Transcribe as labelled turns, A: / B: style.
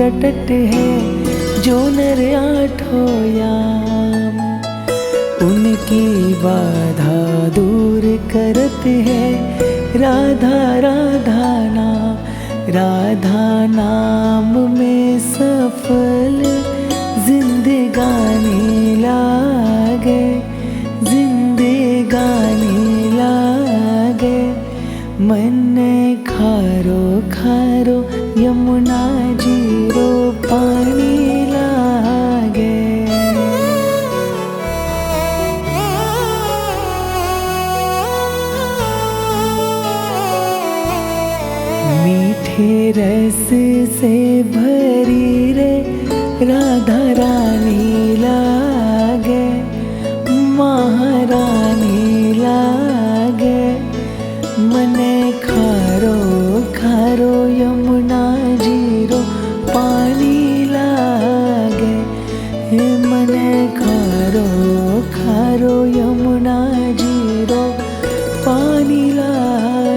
A: रटत है जो नर आठों याम। उनकी बाधा दूर करत है राधा राधा नाम। राधा नाम में सफल जिंदगानी लागे, जिंदगानी लागे। मन खारो खारो यमुना जीरो पानी लागे। मीठे रस से भरी रे राधा रानी लागे, महारानी लागे। मने खारो खारो यमुना जीरो पानी लागे। मने खारो खारो यमुना जीरो पानी लागे।